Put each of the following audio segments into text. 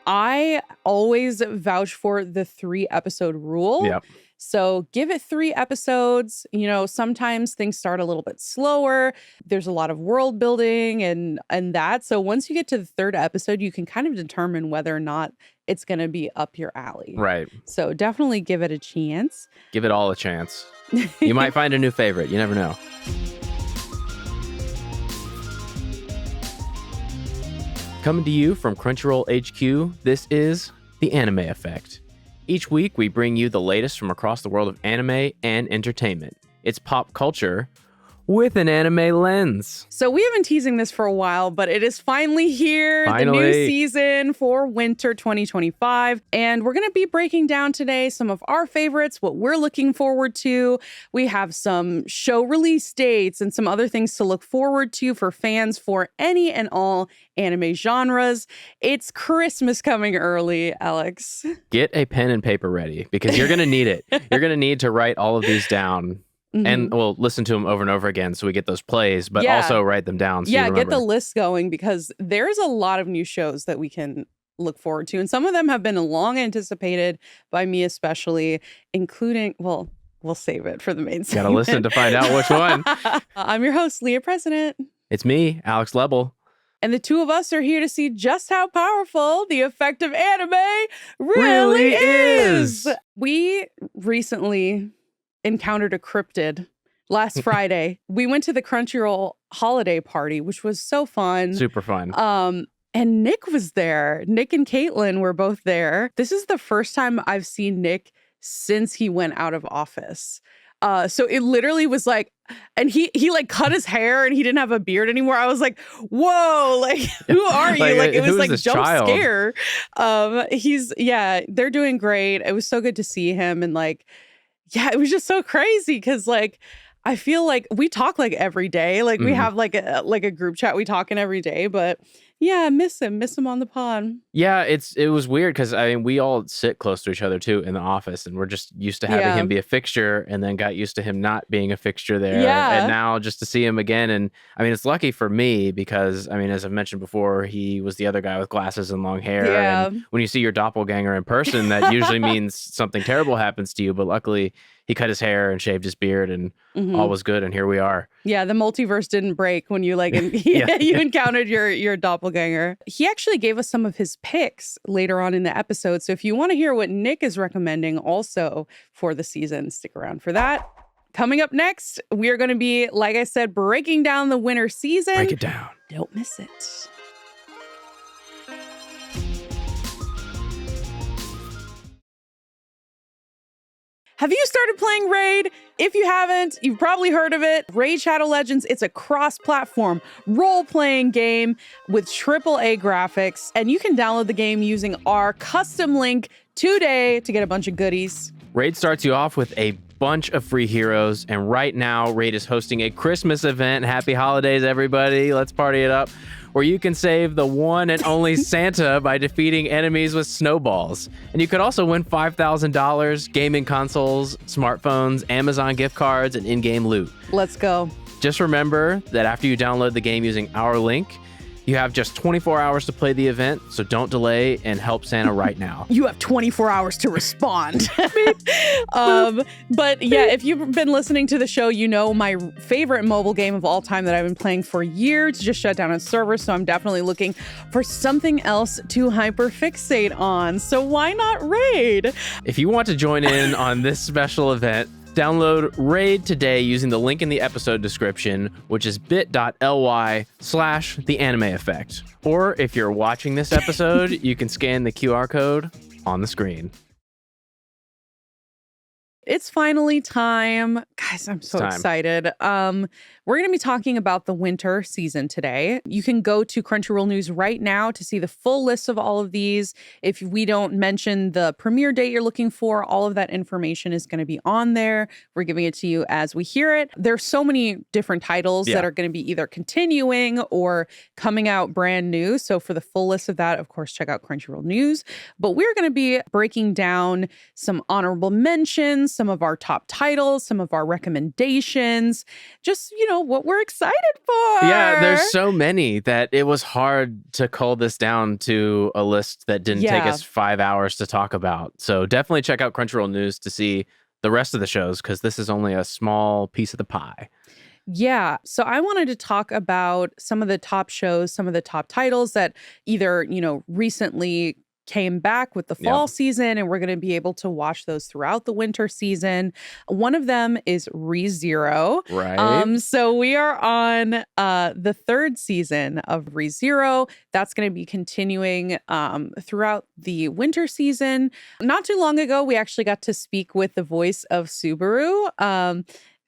I always vouch for the 3-episode rule. Yep. So give it 3 episodes. Sometimes things start a little bit slower. There's a lot of world building and that. So once you get to the 3rd episode, you can kind of determine whether or not it's going to be up your alley. Right. So definitely give it a chance. Give it all a chance. You might find a new favorite. You never know. Coming to you from Crunchyroll HQ, this is The Anime Effect. Each week, we bring you the latest from across the world of anime and entertainment. It's pop culture with an anime lens. So we have been teasing this for a while, but it is finally here. Finally. The new season for winter 2025. And we're going to be breaking down today some of our favorites, what we're looking forward to. We have some show release dates and some other things to look forward to for fans for any and all anime genres. It's Christmas coming early, Alex. Get a pen and paper ready because you're going to need it. You're going to need to write all of these down. Mm-hmm. And we'll listen to them over and over again so we get those plays, but also write them down. So get the list going because there's a lot of new shows that we can look forward to. And some of them have been long anticipated by me especially, including, we'll save it for the main segment. Gotta listen to find out which one. I'm your host, Leah President. It's me, Alex Lebel. And the two of us are here to see just how powerful the effect of anime really is. We recently encountered a cryptid last Friday. We went to the Crunchyroll holiday party, which was so fun. Super fun. And Nick was there. Nick and Caitlin were both there. This is the first time I've seen Nick since he went out of office. So it literally was like, and he like cut his hair and he didn't have a beard anymore. I was like, whoa, like, who are you? Like it was like jump scare. They're doing great. It was so good to see him. And like, yeah, it was just so crazy because like I feel like we talk like every day. Like we have like a group chat we talk in every day, but yeah, miss him on the pod. Yeah, it was weird because I mean we all sit close to each other too in the office, and we're just used to having him be a fixture, and then got used to him not being a fixture there. Yeah. And now just to see him again, and I mean it's lucky for me because I mean as I've mentioned before, he was the other guy with glasses and long hair. Yeah. And when you see your doppelganger in person, that usually means something terrible happens to you. But luckily, he cut his hair and shaved his beard, and all was good. And here we are. Yeah, the multiverse didn't break when you like you encountered your doppelganger. He actually gave us some of his picks later on in the episode. So if you want to hear what Nick is recommending also for the season, stick around for that. Coming up next, we are going to be, like I said, breaking down the winter season. Break it down. Don't miss it. Have you started playing Raid? If you haven't, you've probably heard of it. Raid Shadow Legends, it's a cross-platform role-playing game with AAA graphics, and you can download the game using our custom link today to get a bunch of goodies. Raid starts you off with a bunch of free heroes, and right now, Raid is hosting a Christmas event. Happy holidays, everybody. Let's party it up. Where you can save the one and only Santa by defeating enemies with snowballs. And you could also win $5,000, gaming consoles, smartphones, Amazon gift cards, and in-game loot. Let's go. Just remember that after you download the game using our link, you have just 24 hours to play the event, so don't delay and help Santa right now. You have 24 hours to respond. But yeah, if you've been listening to the show, you know my favorite mobile game of all time that I've been playing for years just shut down its server, so I'm definitely looking for something else to hyperfixate on. So why not Raid? If you want to join in on this special event, download Raid today using the link in the episode description, which is bit.ly/theanimeeffect. Or if you're watching this episode, you can scan the QR code on the screen. It's finally time. Guys, I'm so excited. We're going to be talking about the winter season today. You can go to Crunchyroll News right now to see the full list of all of these. If we don't mention the premiere date you're looking for, all of that information is going to be on there. We're giving it to you as we hear it. There's so many different titles that are going to be either continuing or coming out brand new. So for the full list of that, of course, check out Crunchyroll News. But we're going to be breaking down some honorable mentions, some of our top titles, some of our recommendations, just, what we're excited for. Yeah, there's so many that it was hard to cull this down to a list that didn't take us 5 hours to talk about. So definitely check out Crunchyroll News to see the rest of the shows, because this is only a small piece of the pie. Yeah. So I wanted to talk about some of the top shows, some of the top titles that either, recently came back with the fall season, and we're going to be able to watch those throughout the winter season. One of them is ReZero. Right. So we are on the third season of ReZero. That's going to be continuing throughout the winter season. Not too long ago, we actually got to speak with the voice of Subaru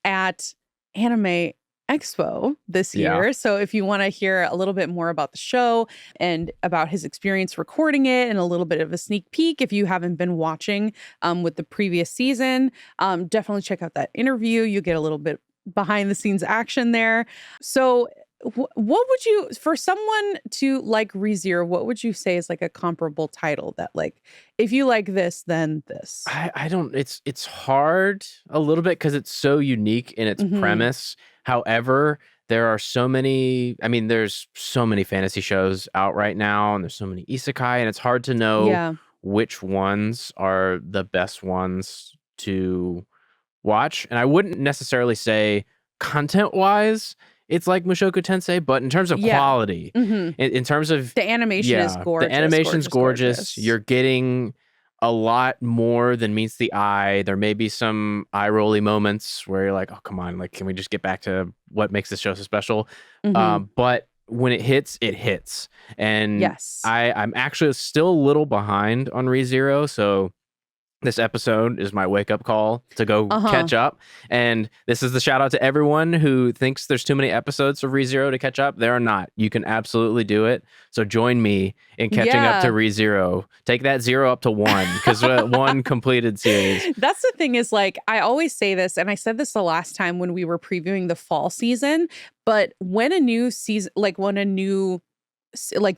at Anime Expo this year. So if you want to hear a little bit more about the show and about his experience recording it and a little bit of a sneak peek, if you haven't been watching with the previous season, definitely check out that interview. You get a little bit behind the scenes action there. So what would you, for someone to like ReZero, what would you say is like a comparable title that, like, if you like this, then this? I don't, it's hard a little bit because it's so unique in its premise. However, there are so many, there's so many fantasy shows out right now, and there's so many isekai, and it's hard to know which ones are the best ones to watch. And I wouldn't necessarily say content-wise it's like Mushoku Tensei, but in terms of quality, in terms of the animation is gorgeous. The animation's gorgeous. You're getting a lot more than meets the eye. There may be some eye-rolly moments where you're like, oh, come on, like, can we just get back to what makes this show so special? But when it hits, it hits. And I'm actually still a little behind on ReZero, so this episode is my wake-up call to go catch up. And this is the shout out to everyone who thinks there's too many episodes of ReZero to catch up. There are not. You can absolutely do it. So join me in catching up to ReZero. Take that 0 up to 1, because one completed series. That's the thing is, like, I always say this, and I said this the last time when we were previewing the fall season, but when a new season, like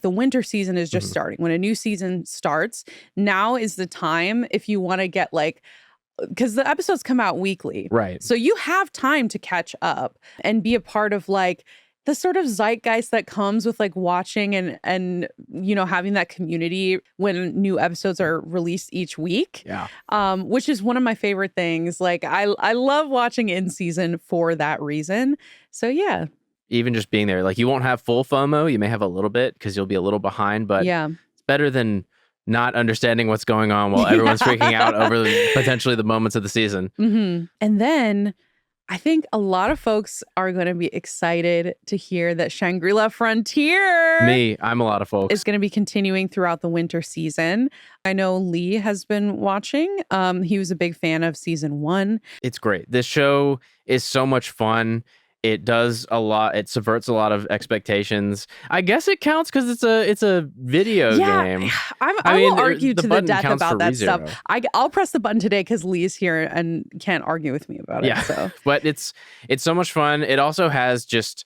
the winter season is just starting. When a new season starts, now is the time if you want to get, like, because the episodes come out weekly. Right. So you have time to catch up and be a part of, like, the sort of zeitgeist that comes with, like, watching and having that community when new episodes are released each week. Yeah. Which is one of my favorite things. Like, I love watching in season for that reason. So yeah. Even just being there, like, you won't have full FOMO. You may have a little bit because you'll be a little behind, but it's better than not understanding what's going on while everyone's freaking out over potentially the moments of the season. And then I think a lot of folks are going to be excited to hear that Shangri-La Frontier, I'm a lot of folks, is going to be continuing throughout the winter season. I know Lee has been watching. He was a big fan of season 1. It's great. This show is so much fun. It does a lot. It subverts a lot of expectations. I guess it counts because it's a video game. I will argue to the death about that stuff. I'll press the button today because Lee's here and can't argue with me about it. So. But it's so much fun. It also has just,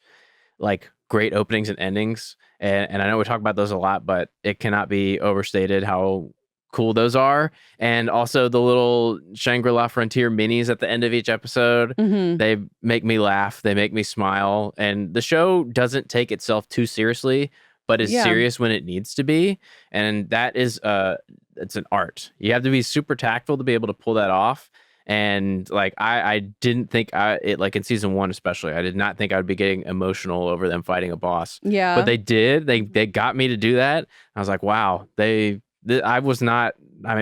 like, great openings and endings. And I know we talk about those a lot, but it cannot be overstated how cool those are. And also the little Shangri-La Frontier minis at the end of each episode, they make me laugh, they make me smile, and the show doesn't take itself too seriously, but is serious when it needs to be. And that is it's an art. You have to be super tactful to be able to pull that off. And, like, I didn't think like in season 1 especially, I did not think I would be getting emotional over them fighting a boss. But they did. They got me to do that. I was like, wow, I was not.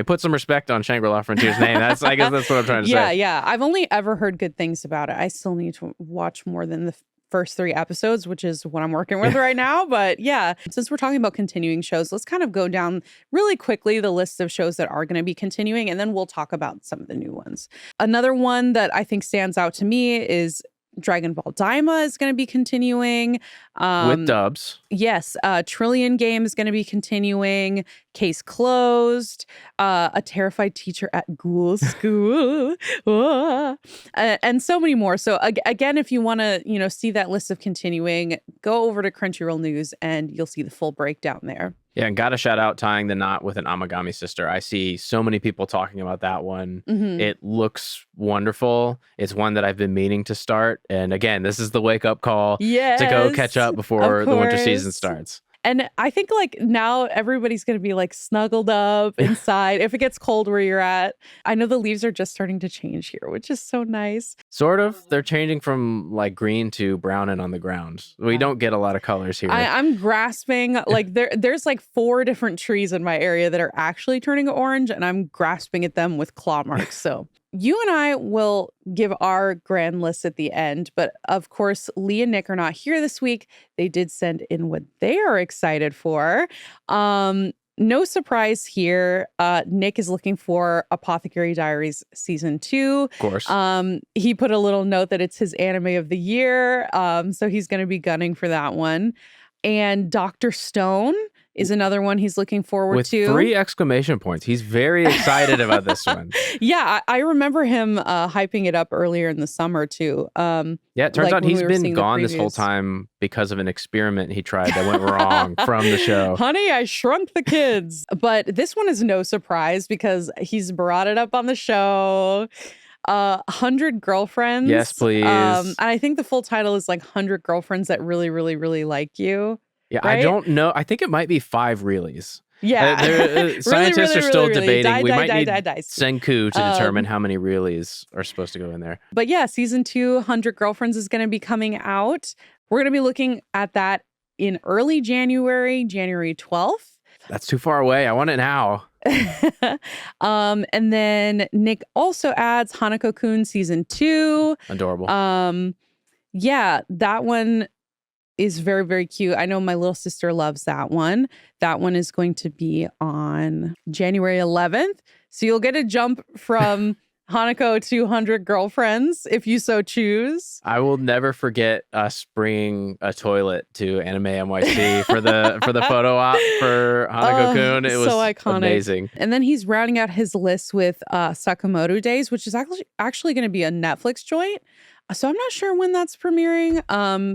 Put some respect on Shangri-La Frontier's name. I guess that's what I'm trying to say. Yeah. I've only ever heard good things about it. I still need to watch more than the first 3 episodes, which is what I'm working with right now. But yeah, since we're talking about continuing shows, let's kind of go down really quickly the list of shows that are going to be continuing, and then we'll talk about some of the new ones. Another one that I think stands out to me is Dragon Ball Daima is going to be continuing. With dubs. Yes. Trillion Game is going to be continuing. Case Closed, A Terrified Teacher at Ghoul School, and so many more. So again, if you want to, see that list of continuing, go over to Crunchyroll News and you'll see the full breakdown there. Yeah, and got to shout out Tying the Knot with an Amagami Sister. I see so many people talking about that one. Mm-hmm. It looks wonderful. It's one that I've been meaning to start. And again, this is the wake-up call to go catch up before the winter season starts. And I think like now everybody's going to be like snuggled up inside if it gets cold where you're at. I know the leaves are just starting to change here, which is so nice. Sort of. They're changing from like green to brown and on the ground. We don't get a lot of colors here. I'm grasping like there's like 4 different trees in my area that are actually turning orange, and I'm grasping at them with claw marks. So you and I will give our grand list at the end, but of course, Lee and Nick are not here this week. They did send in what they are excited for. No surprise here. Nick is looking for Apothecary Diaries Season 2. Of course. He put a little note that it's his anime of the year, so he's going to be gunning for that one. And Dr. Stone is another one he's looking forward to. With 3 exclamation points. He's very excited about this one. Yeah, I remember him hyping it up earlier in the summer too. Yeah, it turns out he's been gone this whole time because of an experiment he tried that went wrong from the show. Honey, I Shrunk the Kids. But this one is no surprise because he's brought it up on the show. 100 Girlfriends. Yes, please. And I think the full title is like 100 Girlfriends That Really, Really, Really Like You. Yeah, right? I don't know. I think it might be 5 reallys. Yeah. Scientists are still debating. We might need die. Senku to determine how many reallys are supposed to go in there. But yeah, season 2, 100 Girlfriends is going to be coming out. We're going to be looking at that in early January 12th. That's too far away. I want it now. And then Nick also adds Hanako-kun season 2. Adorable. Yeah, that one is very, very cute. I know my little sister loves that one. That one is going to be on January 11th. So you'll get a jump from Hanako to 100 Girlfriends if you so choose. I will never forget us bringing a toilet to Anime NYC for the photo op for Hanako-kun. It was so iconic. Amazing. And then he's rounding out his list with Sakamoto Days, which is actually going to be a Netflix joint. So I'm not sure when that's premiering,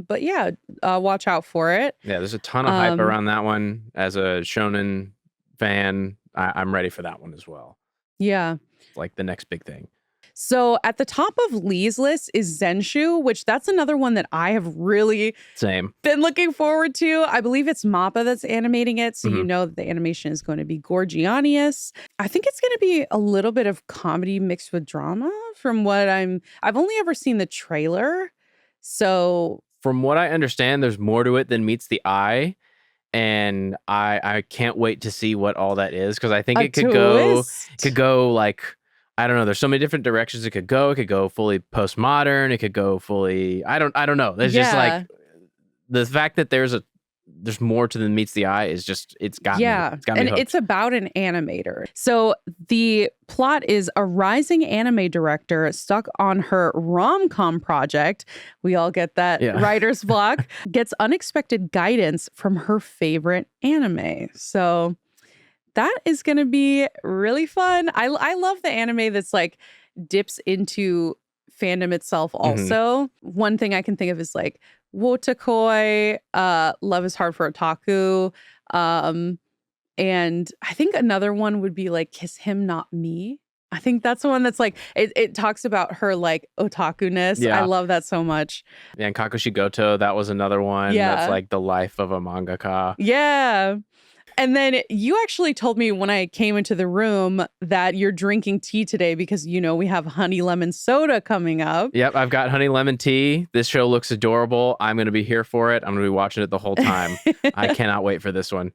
but yeah, watch out for it. Yeah, there's a ton of hype around that one. As a shonen fan, I'm ready for that one as well. Yeah. Like the next big thing. So at the top of Lee's list is Zenshu, which that's another one that I have really been looking forward to. I believe it's Mappa that's animating it. So you know that the animation is going to be gorgianious. I think it's going to be a little bit of comedy mixed with drama from what I've only ever seen the trailer. So from what I understand, there's more to it than meets the eye. And I can't wait to see what all that is, because I think it could go like, I don't know. There's so many different directions it could go. It could go fully postmodern. It could go fully. I don't know. There's just like the fact that there's more to than meets the eye is just it's got me. It's got me hooked. It's about an animator. So the plot is a rising anime director stuck on her rom-com project. We all get that writer's block. Gets unexpected guidance from her favorite anime. So that is going to be really fun. I love the anime that's like dips into fandom itself also. One thing I can think of is like Wotakoi, Love is Hard for Otaku. And I think another one would be like Kiss Him Not Me. I think that's the one that's like, it talks about her like otaku-ness. Yeah. I love that so much. Yeah, and Kakushigoto, that was another one. Yeah. That's like the life of a mangaka. Yeah. And then you actually told me when I came into the room that you're drinking tea today because, we have honey lemon soda coming up. Yep, I've got honey lemon tea. This show looks adorable. I'm going to be here for it. I'm going to be watching it the whole time. I cannot wait for this one.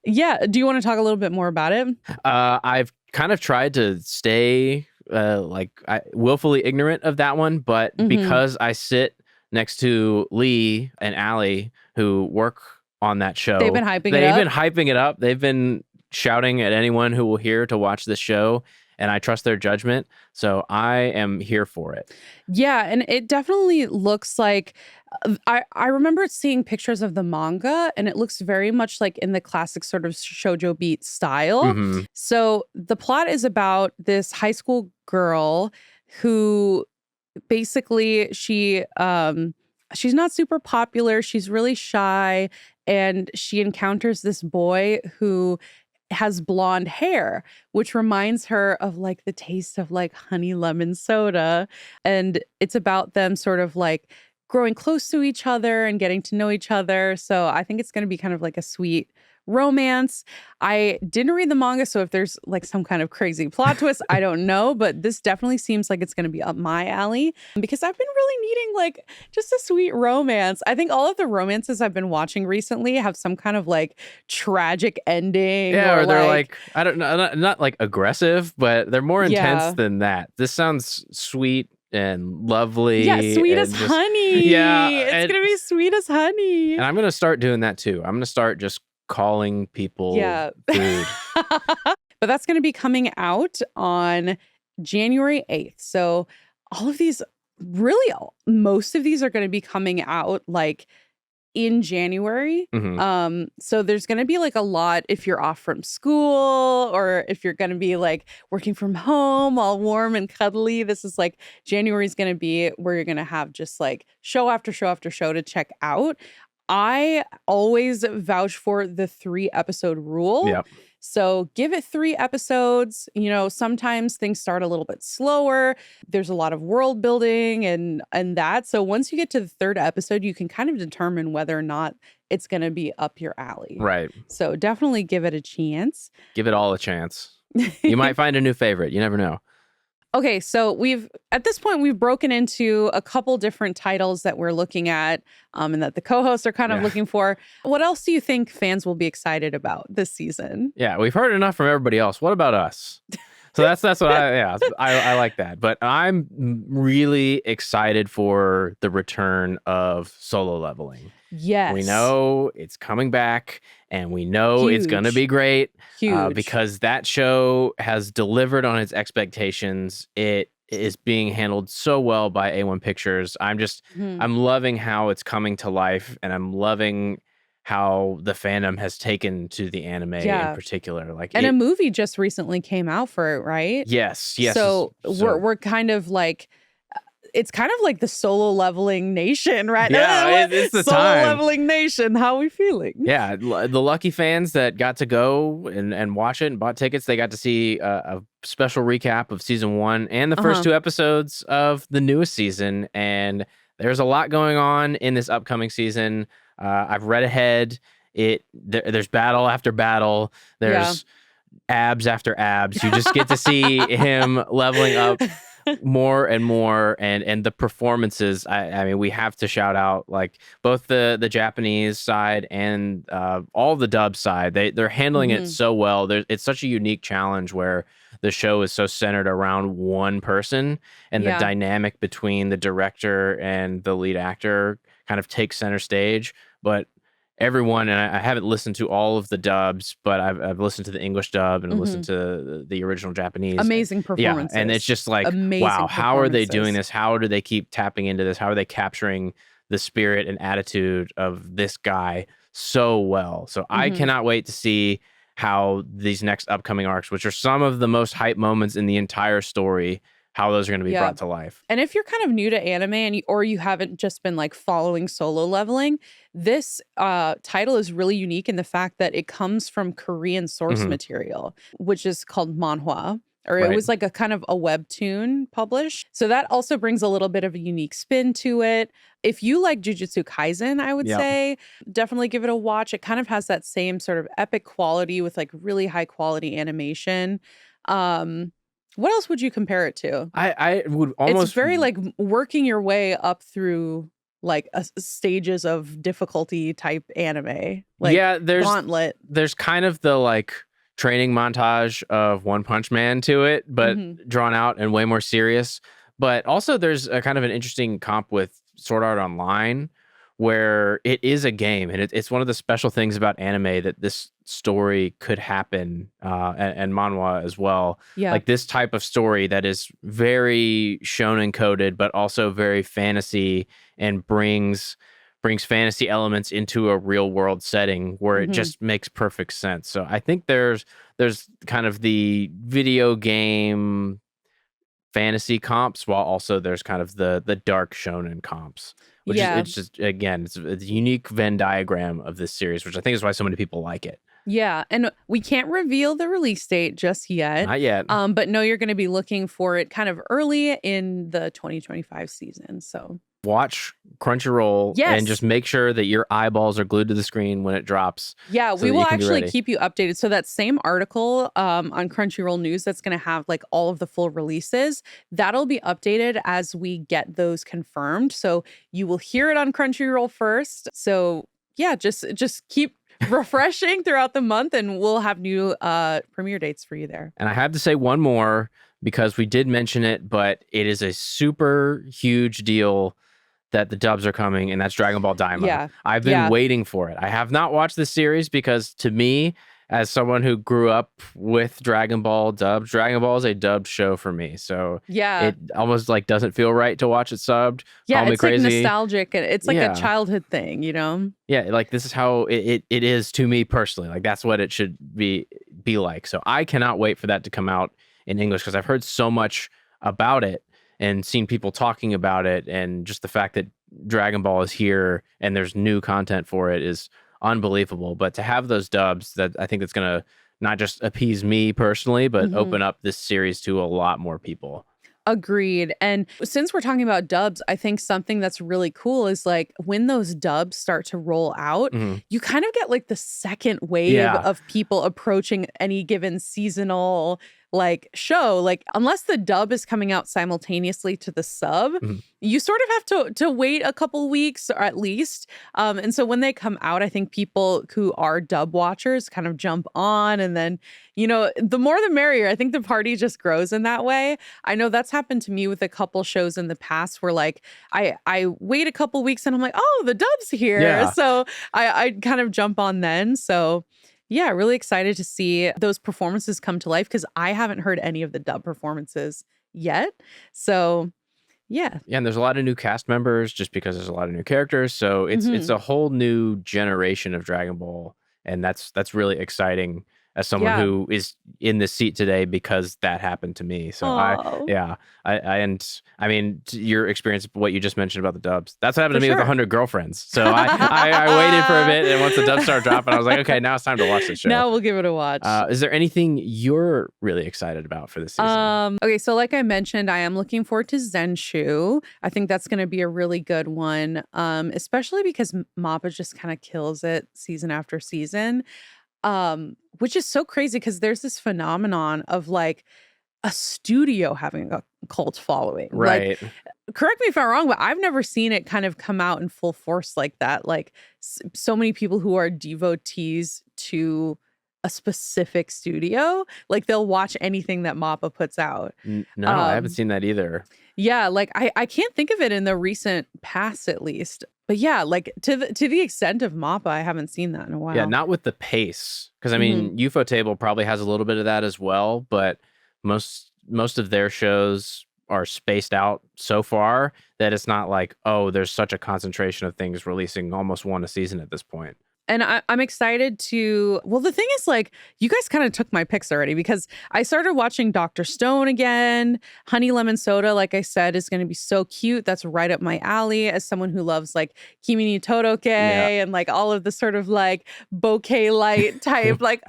Yeah. Do you want to talk a little bit more about it? I've kind of tried to stay willfully ignorant of that one, but because I sit next to Lee and Allie, who work on that show. They've been hyping it up. They've been shouting at anyone who will hear to watch this show, and I trust their judgment. So I am here for it. Yeah, and it definitely looks like I remember seeing pictures of the manga, and it looks very much like in the classic sort of shoujo beat style. Mm-hmm. So the plot is about this high school girl who basically she's not super popular. She's really shy, and she encounters this boy who has blonde hair, which reminds her of like the taste of like honey lemon soda. And it's about them sort of like growing close to each other and getting to know each other. So I think it's going to be kind of like a sweet romance. I didn't read the manga, so if there's like some kind of crazy plot twist, I don't know, but this definitely seems like it's going to be up my alley because I've been really needing like just a sweet romance. I think all of the romances I've been watching recently have some kind of like tragic ending. Yeah, or they're like I don't know, not like aggressive, but they're more intense than that. This sounds sweet and lovely. Yeah, sweet as honey. Yeah, it's gonna be sweet as honey. And I'm gonna start doing that too. I'm gonna start just calling people food. But that's going to be coming out on January 8th. So all of these, really, most of these are going to be coming out like in January. Mm-hmm. So there's going to be like a lot if you're off from school or if you're going to be like working from home, all warm and cuddly. This is like January is going to be where you're going to have just like show after show after show to check out. I always vouch for the 3-episode rule. Yep. So give it 3 episodes. You know, sometimes things start a little bit slower. There's a lot of world building and that. So once you get to the 3rd episode, you can kind of determine whether or not it's going to be up your alley. Right. So definitely give it a chance. Give it all a chance. You might find a new favorite. You never know. Okay, so at this point we've broken into a couple different titles that we're looking at and that the co-hosts are kind of looking for. What else do you think fans will be excited about this season? Yeah, we've heard enough from everybody else. What about us? So that's what I like that. But I'm really excited for the return of solo leveling. Yes. We know it's coming back and we know it's going to be great. Huge. Because that show has delivered on its expectations. It is being handled so well by A1 Pictures. I'm loving how it's coming to life, and I'm loving how the fandom has taken to the anime in particular. And a movie just recently came out for it, right? Yes. So we're kind of like, it's kind of like the solo leveling nation, right? Yeah, it's the solo time. leveling nation. How are we feeling? Yeah, the lucky fans that got to go and watch it and bought tickets, they got to see a special recap of season 1 and the first 2 episodes of the newest season. And there's a lot going on in this upcoming season. I've read ahead. There's battle after battle. There's abs after abs. You just get to see him leveling up more and more, and the performances. I mean, we have to shout out like both the Japanese side and all the dub side. They're handling it so well. It's such a unique challenge where the show is so centered around one person, and the dynamic between the director and the lead actor kind of takes center stage. But everyone, and I haven't listened to all of the dubs, but I've listened to the English dub and listened to the original Japanese. Amazing performances. Yeah, and it's just like, wow, how are they doing this? How do they keep tapping into this? How are they capturing the spirit and attitude of this guy so well? So I cannot wait to see how these next upcoming arcs, which are some of the most hype moments in the entire story, how those are going to be brought to life. And if you're kind of new to anime or you haven't just been like following solo leveling, this title is really unique in the fact that it comes from Korean source material, which is called manhwa. Or it was like a kind of a webtoon published. So that also brings a little bit of a unique spin to it. If you like Jujutsu Kaisen, I would say definitely give it a watch. It kind of has that same sort of epic quality with like really high quality animation. What else would you compare it to? I would almost... It's very like working your way up through like stages of difficulty type anime. Like there's Gauntlet. There's kind of the like training montage of One Punch Man to it, but drawn out and way more serious. But also there's a kind of an interesting comp with Sword Art Online, where it is a game, and it's one of the special things about anime that this story could happen, and manhwa as well. Yeah. Like this type of story that is very shonen coded, but also very fantasy and brings brings fantasy elements into a real world setting where it just makes perfect sense. So I think there's kind of the video game fantasy comps, while also there's kind of the dark shonen comps, which is, it's just, again, it's a unique Venn diagram of this series, which I think is why so many people like it. Yeah, and we can't reveal the release date just yet. Not yet. But no, you're going to be looking for it kind of early in the 2025 season. So watch Crunchyroll and just make sure that your eyeballs are glued to the screen when it drops. Yeah, we will actually keep you updated. So that same article on Crunchyroll News that's going to have like all of the full releases, that'll be updated as we get those confirmed. So you will hear it on Crunchyroll first. So yeah, just keep refreshing throughout the month, and we'll have new premiere dates for you there. And I have to say one more, because we did mention it, but it is a super huge deal that the dubs are coming, and that's Dragon Ball Daima. Yeah. I've been waiting for it. I have not watched this series because, to me, as someone who grew up with Dragon Ball dubbed, Dragon Ball is a dubbed show for me. So it almost like doesn't feel right to watch it subbed. Yeah, it's like nostalgic. It's like a childhood thing, you know? Yeah, like this is how it is to me personally. Like that's what it should be like. So I cannot wait for that to come out in English, because I've heard so much about it and seen people talking about it, and just the fact that Dragon Ball is here and there's new content for it is unbelievable. But to have those dubs, that I think that's going to not just appease me personally, but open up this series to a lot more people. Agreed. And since we're talking about dubs, I think something that's really cool is like when those dubs start to roll out, you kind of get like the second wave of people approaching any given seasonal like show. Like unless the dub is coming out simultaneously to the sub, you sort of have to wait a couple weeks or at least. And so when they come out, I think people who are dub watchers kind of jump on, and then, you know, the more the merrier. I think the party just grows in that way. I know that's happened to me with a couple shows in the past where like I wait a couple weeks and I'm like, oh, the dub's here. Yeah. So I kind of jump on then. So yeah, really excited to see those performances come to life, because I haven't heard any of the dub performances yet. So yeah. Yeah, and there's a lot of new cast members just because there's a lot of new characters. So it's a whole new generation of Dragon Ball. And that's really exciting as someone who is in this seat today because that happened to me. So I mean, your experience, what you just mentioned about the dubs, that's what happened to me with 100 Girlfriends. So I waited for a bit, and once the dubs started dropping, I was like, okay, now it's time to watch this show. Now we'll give it a watch. Is there anything you're really excited about for this season? Okay, so like I mentioned, I am looking forward to Zenshu. I think that's going to be a really good one, especially because Mappa just kind of kills it season after season. Which is so crazy because there's this phenomenon of like a studio having a cult following. Right. Like, correct me if I'm wrong, but I've never seen it kind of come out in full force like that. Like so many people who are devotees to a specific studio, like they'll watch anything that Mappa puts out. No, I haven't seen that either. Yeah, like I can't think of it in the recent past, at least. But yeah, like to the extent of Mappa, I haven't seen that in a while. Yeah, not with the pace, because I mean, Ufotable probably has a little bit of that as well, but most of their shows are spaced out so far that it's not like, oh, there's such a concentration of things releasing almost one a season at this point. And I'm excited to, well, the thing is, like, you guys kind of took my picks already, because I started watching Dr. Stone again. Honey Lemon Soda, like I said, is going to be so cute. That's right up my alley as someone who loves like Kimi ni Todoroki and like all of the sort of like bokeh light type, like,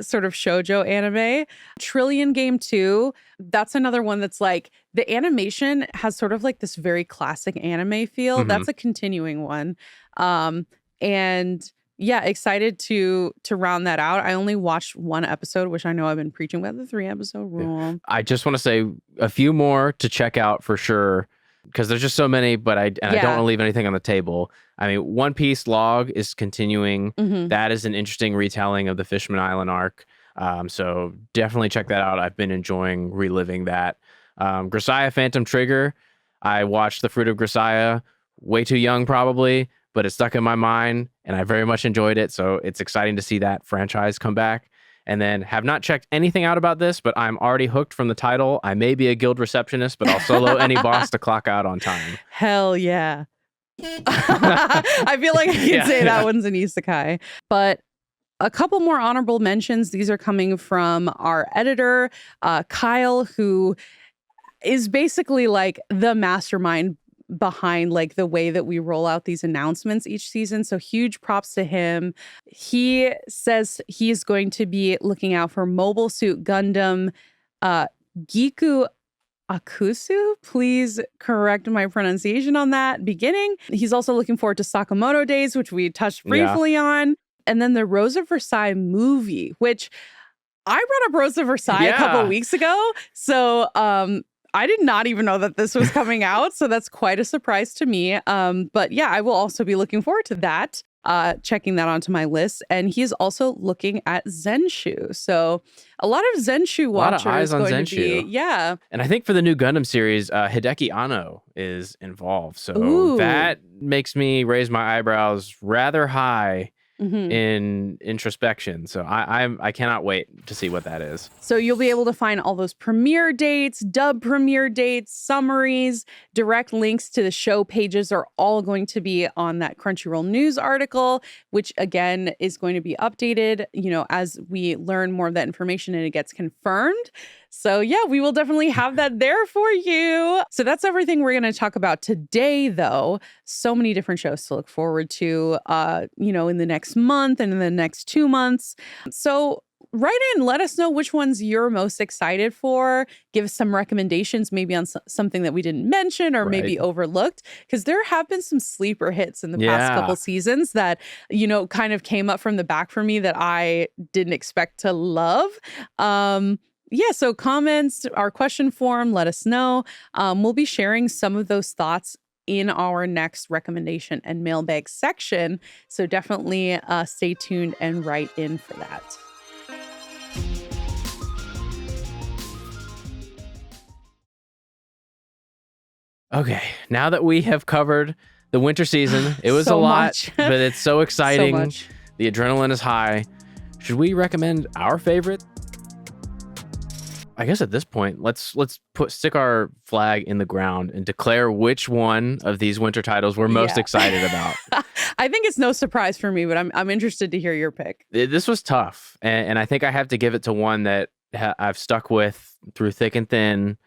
sort of shoujo anime. Trillion Game 2, that's another one that's like, the animation has sort of like this very classic anime feel. That's a continuing one. And yeah, excited to round that out. I only watched one episode, which I know I've been preaching about the 3-episode rule. Yeah. I just want to say a few more to check out for sure, because there's just so many, but I don't want to leave anything on the table. I mean, One Piece Log is continuing. That is an interesting retelling of the Fishman Island arc. So definitely check that out. I've been enjoying reliving that. Grisaya Phantom Trigger. I watched The Fruit of Grisaya way too young probably, but it stuck in my mind and I very much enjoyed it. So it's exciting to see that franchise come back. And then have not checked anything out about this, but I'm already hooked from the title. I may be a guild receptionist, but I'll solo any boss to clock out on time. Hell yeah. I feel like I can say that one's an isekai. But a couple more honorable mentions. These are coming from our editor, Kyle, who is basically like the mastermind behind like the way that we roll out these announcements each season. So huge props to him. He says he's going to be looking out for Mobile Suit Gundam Giku Akusu. Please correct my pronunciation on that beginning. He's also looking forward to Sakamoto Days, which we touched briefly on. And then the Rose of Versailles movie, which I brought up Rose of Versailles a couple weeks ago. So I did not even know that this was coming out. So that's quite a surprise to me. But yeah, I will also be looking forward to that. Checking that onto my list. And he's also looking at Zenshu. So a lot of Zenshu watchers. A lot of eyes on Zenshu. Yeah. And I think for the new Gundam series, Hideki Anno is involved. So that makes me raise my eyebrows rather high in introspection. So I cannot wait to see what that is. So you'll be able to find all those premiere dates, dub premiere dates, summaries, direct links to the show pages are all going to be on that Crunchyroll news article, which again is going to be updated, as we learn more of that information and it gets confirmed. So yeah, we will definitely have that there for you. So that's everything we're going to talk about today, though. So many different shows to look forward to, in the next month and in the next 2 months. So write in, let us know which ones you're most excited for. Give us some recommendations, maybe on something that we didn't mention or maybe overlooked, because there have been some sleeper hits in the past couple seasons that, kind of came up from the back for me that I didn't expect to love. So comments, our question form, let us know. We'll be sharing some of those thoughts in our next recommendation and mailbag section. So definitely stay tuned and write in for that. Okay, now that we have covered the winter season, it was a lot, but it's so exciting. So much. The adrenaline is high. Should we recommend our favorite? I guess at this point, let's stick our flag in the ground and declare which one of these winter titles we're most excited about. I think it's no surprise for me, but I'm interested to hear your pick. This was tough, and I think I have to give it to one that I've stuck with through thick and thin,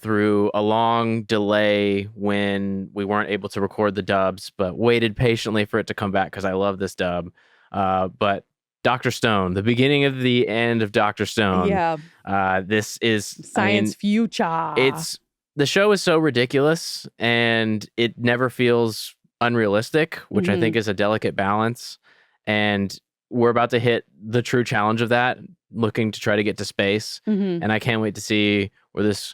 through a long delay when we weren't able to record the dubs, but waited patiently for it to come back because I love this dub. But Dr. Stone, the beginning of the end of Dr. Stone. Yeah. This is science future. The show is so ridiculous and it never feels unrealistic, which I think is a delicate balance. And we're about to hit the true challenge of that, looking to try to get to space. And I can't wait to see where this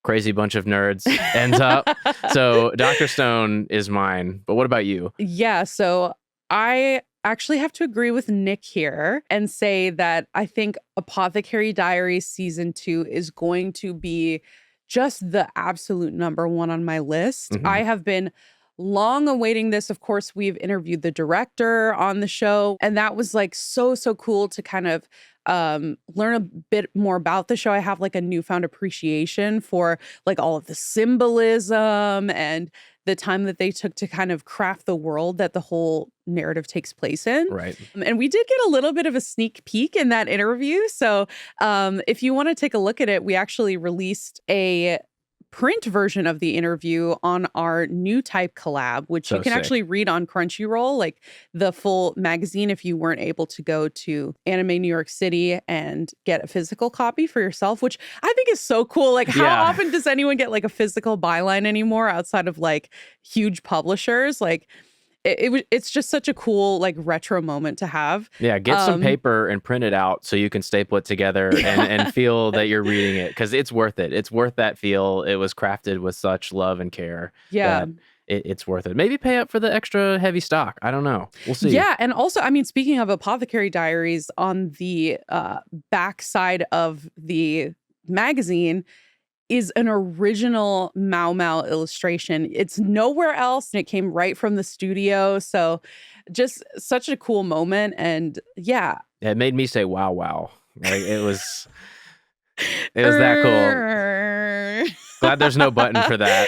crazy bunch of nerds ends up. So Dr. Stone is mine. But what about you? Yeah. So I actually have to agree with Nick here and say that I think Apothecary Diaries Season 2 is going to be just the absolute number one on my list. I have been long awaiting this. Of course, we've interviewed the director on the show, and that was like so cool to kind of learn a bit more about the show. I have like a newfound appreciation for like all of the symbolism and the time that they took to kind of craft the world that the whole narrative takes place in. Right. And we did get a little bit of a sneak peek in that interview. So if you want to take a look at it, we actually released a print version of the interview on our new type collab, which you can actually read on Crunchyroll, like the full magazine if you weren't able to go to Anime New York City and get a physical copy for yourself, which I think is so cool. Like how often does anyone get like a physical byline anymore outside of like huge publishers? Like it's just such a cool like retro moment to have. Yeah, get some paper and print it out so you can staple it together and feel that you're reading it, because it's worth it. It's worth that feel. It was crafted with such love and care. Yeah. It's worth it. Maybe pay up for the extra heavy stock. I don't know. We'll see. Yeah. And also, I mean, speaking of Apothecary Diaries, on the back side of the magazine is an original Mau Mau illustration. It's nowhere else, and it came right from the studio. So just such a cool moment. And yeah. It made me say, wow, wow. Like it was that cool. Glad there's no button for that.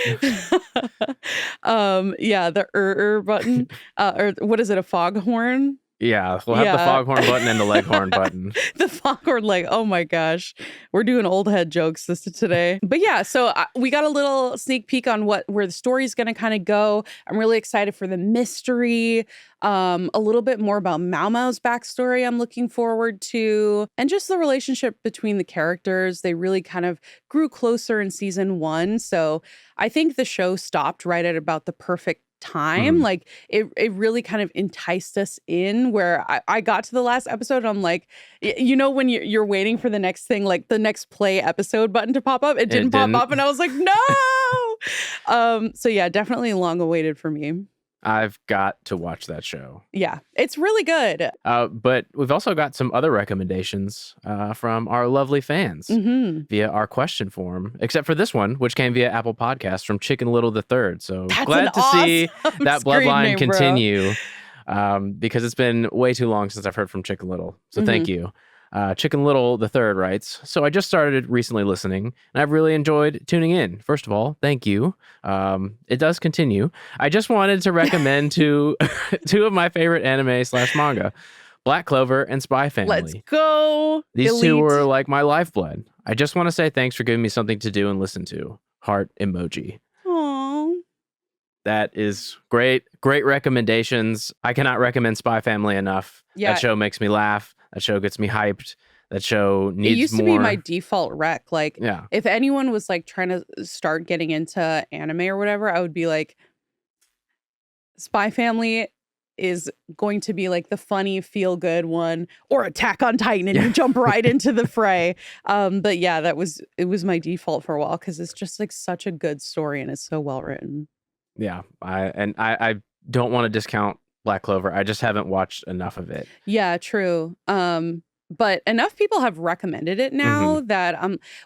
Yeah, the button. Or what is it, a foghorn? Yeah, we'll have the foghorn button and the leghorn button. The foghorn leg. Oh my gosh. We're doing old head jokes today. But yeah, so we got a little sneak peek on where the story's going to kind of go. I'm really excited for the mystery. A little bit more about Mau Mau's backstory I'm looking forward to. And just the relationship between the characters. They really kind of grew closer in season 1. So I think the show stopped right at about the perfect time. Like it really kind of enticed us in, where I got to the last episode and I'm like, you know, when you're waiting for the next thing, like the next play episode button to pop up, it didn't pop up and I was like, no. So yeah, definitely long awaited for me. I've got to watch that show. Yeah, it's really good. But we've also got some other recommendations from our lovely fans via our question form, except for this one, which came via Apple Podcasts from Chicken Little the Third. So that's glad to see that bloodline name, continue because it's been way too long since I've heard from Chicken Little. So thank you. Chicken Little the Third writes, so I just started recently listening and I've really enjoyed tuning in. First of all, thank you. It does continue. I just wanted to recommend two of my favorite anime/manga, Black Clover and Spy Family. Let's go. These two were like my lifeblood. I just want to say thanks for giving me something to do and listen to. Heart emoji. Aww. That is great. Great recommendations. I cannot recommend Spy Family enough. Yeah. That show makes me laugh. That show gets me hyped. That show needs more. It used to be my default rec. Like, if anyone was like trying to start getting into anime or whatever, I would be like, Spy Family is going to be like the funny, feel good one, or Attack on Titan, and you jump right into the fray. But yeah, it was my default for a while because it's just like such a good story and it's so well written. Yeah, I don't want to discount Black Clover. I just haven't watched enough of it. Yeah, true. But enough people have recommended it now that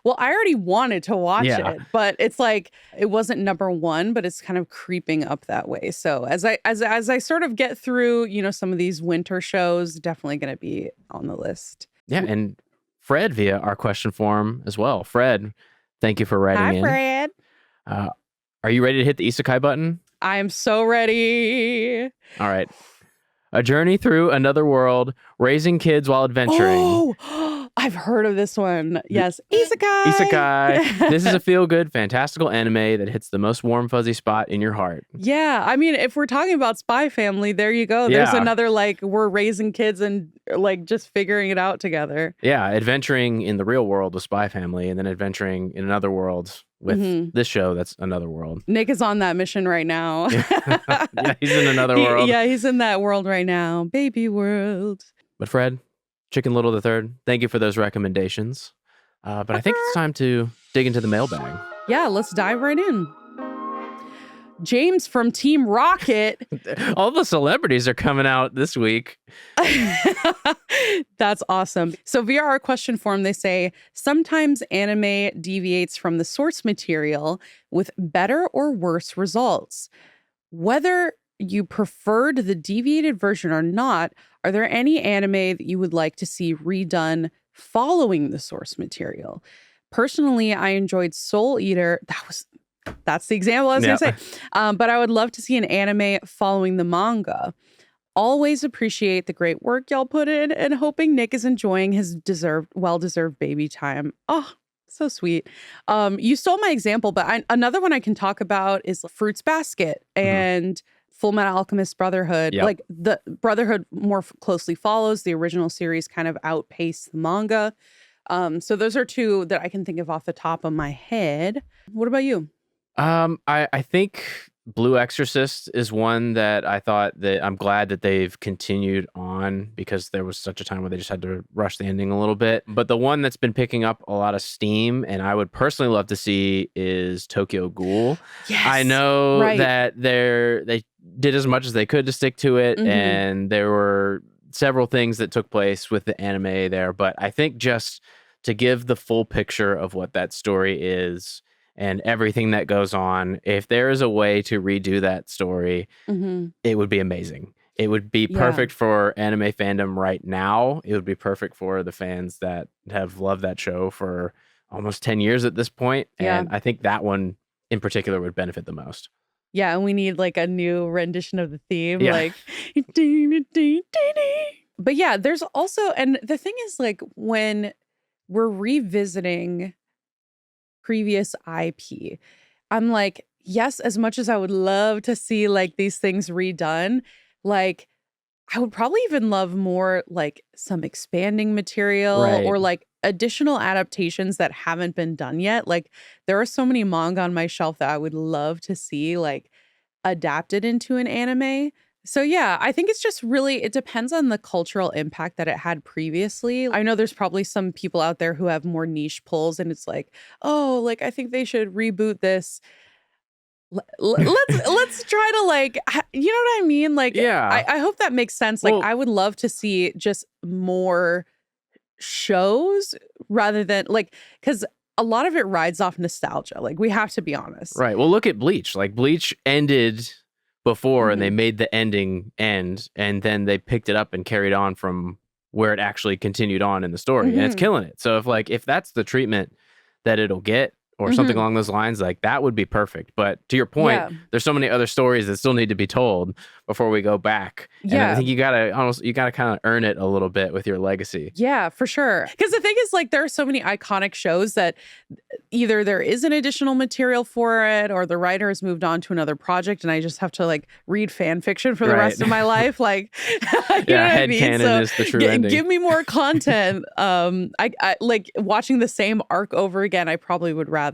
well, I already wanted to watch it, but it's like it wasn't number one, but it's kind of creeping up that way. So as I sort of get through, you know, some of these winter shows, definitely going to be on the list. Yeah, and Fred via our question form as well. Fred, thank you for writing in. Hi, Fred. Are you ready to hit the isekai button? I am so ready. All right. A journey through another world, raising kids while adventuring. Oh, I've heard of this one. Yes. Isekai. Isekai. This is a feel-good, fantastical anime that hits the most warm, fuzzy spot in your heart. Yeah. I mean, if we're talking about Spy Family, there you go. There's another, like, we're raising kids and, like, just figuring it out together. Yeah. Adventuring in the real world with Spy Family and then adventuring in another world with this show that's another world. Nick is on that mission right now. Yeah, he's in another world. Yeah, he's in that world right now. Baby world. But Fred, Chicken Little the Third, thank you for those recommendations. But I think it's time to dig into the mailbag. Yeah, let's dive right in. James from Team Rocket. All the celebrities are coming out this week. That's awesome. So via our question form, they say, sometimes anime deviates from the source material with better or worse results. Whether you preferred the deviated version or not, are there any anime that you would like to see redone following the source material? Personally, I enjoyed Soul Eater. That's the example I was going to say. But I would love to see an anime following the manga. Always appreciate the great work y'all put in and hoping Nick is enjoying his well-deserved baby time. Oh, so sweet. You stole my example, but another one I can talk about is Fruits Basket and Full Metal Alchemist Brotherhood. Yep. Like the Brotherhood more closely follows. The original series kind of outpaced the manga. So those are two that I can think of off the top of my head. What about you? I think Blue Exorcist is one that I thought that I'm glad that they've continued on because there was such a time where they just had to rush the ending a little bit. But the one that's been picking up a lot of steam and I would personally love to see is Tokyo Ghoul. Yes, I know that they did as much as they could to stick to it, and there were several things that took place with the anime there. But I think just to give the full picture of what that story is and everything that goes on, if there is a way to redo that story, it would be amazing. It would be perfect for anime fandom right now. It would be perfect for the fans that have loved that show for almost 10 years at this point. Yeah. And I think that one in particular would benefit the most. Yeah, and we need like a new rendition of the theme. Yeah. Like, but yeah, there's also, and the thing is, like, when we're revisiting previous IP, I'm like, yes, as much as I would love to see like these things redone, like I would probably even love more like some expanding material or like additional adaptations that haven't been done yet. Like there are so many manga on my shelf that I would love to see like adapted into an anime. So yeah, I think it's just really, it depends on the cultural impact that it had previously. I know there's probably some people out there who have more niche pulls and it's like, oh, like I think they should reboot this. Let's try to like, you know what I mean? Like, yeah, I hope that makes sense. Like, I would love to see just more shows rather than like, because a lot of it rides off nostalgia. Like, we have to be honest. Right. Well, look at Bleach. Like, Bleach ended before and they made the ending end, and then they picked it up and carried on from where it actually continued on in the story, and it's killing it. So if that's the treatment that it'll get, or something along those lines, like that would be perfect. But to your point, there's so many other stories that still need to be told before we go back. And I think you gotta kind of earn it a little bit with your legacy. Yeah, for sure. Because the thing is, like, there are so many iconic shows that either there is an additional material for it, or the writer has moved on to another project, and I just have to like read fan fiction for the rest of my life. Like, headcanon is the true ending. Give me more content. I like watching the same arc over again. I probably would rather,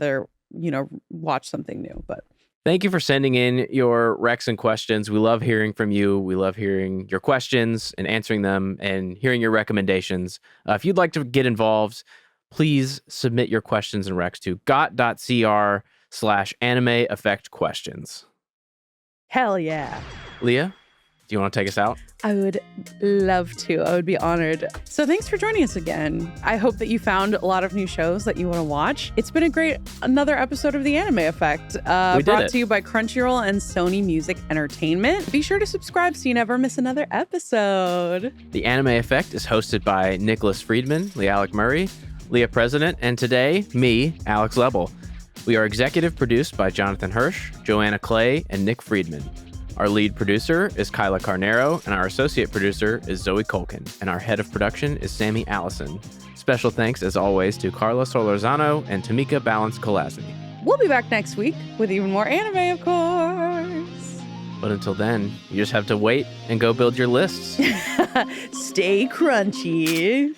watch something new. But thank you for sending in your recs and questions. We love hearing from you. We love hearing your questions and answering them and hearing your recommendations. If you'd like to get involved, please submit your questions and recs to got.cr/anime effect questions. Hell yeah. Leah, do you want to take us out? I would love to. I would be honored. So thanks for joining us again. I hope that you found a lot of new shows that you want to watch. It's been another episode of The Anime Effect, brought to you by Crunchyroll and Sony Music Entertainment. Be sure to subscribe so you never miss another episode. The Anime Effect is hosted by Nicholas Friedman, LeAlec Murray, Leah President, and today, me, Alex Lebel. We are executive produced by Jonathan Hirsch, Joanna Clay, and Nick Friedman. Our lead producer is Kyla Carnero, and our associate producer is Zoe Colkin, and our head of production is Sammy Allison. Special thanks, as always, to Carla Solorzano and Tamika Balance-Kolasny. We'll be back next week with even more anime, of course. But until then, you just have to wait and go build your lists. Stay crunchy.